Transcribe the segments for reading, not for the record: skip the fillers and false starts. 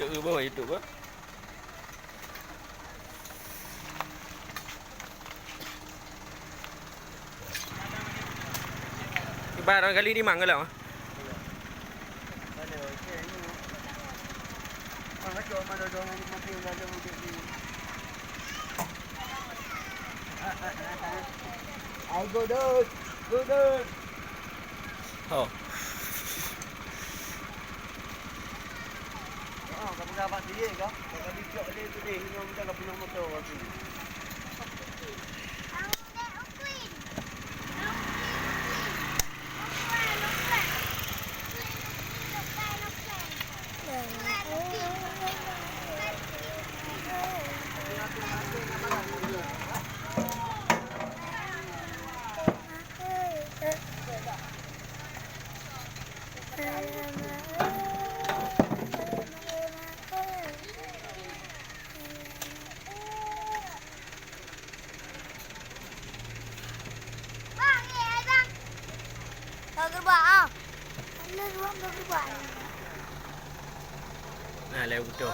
Duduk ke bawah YouTube apa? Barang kali ni mang ke lah? Ai go doon. Go doon. Oh. Oh, kamu dapat dia ke? Kalau dicok dia tu dia hilang dalam punya motor tu. Gerbang. Ada ruang gerbang. Nah, lewat betul.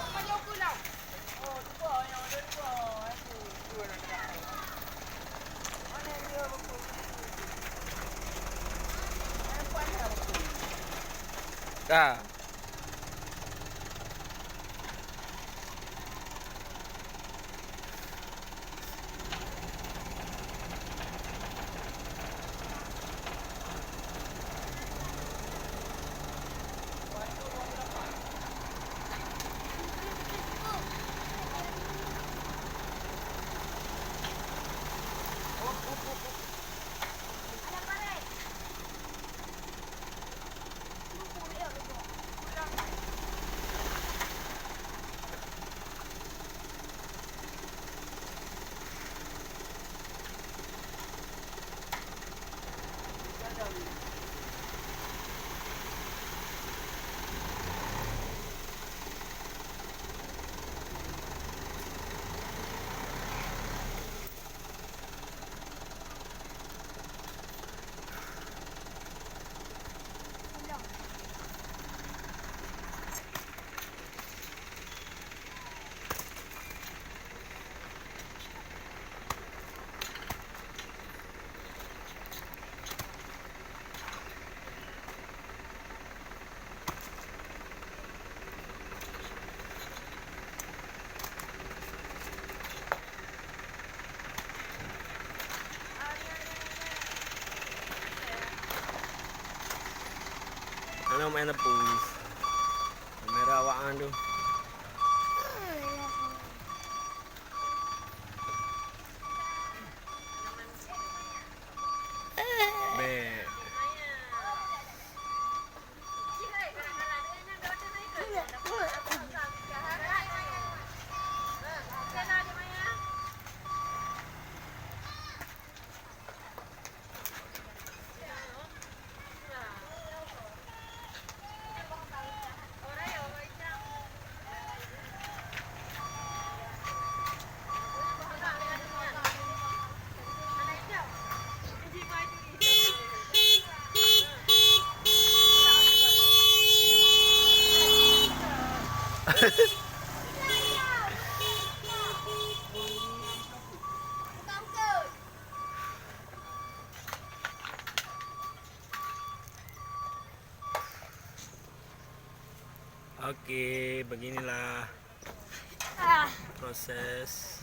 Ah. Ano main tepus. Kamera awak tu. Be. Okey, beginilah proses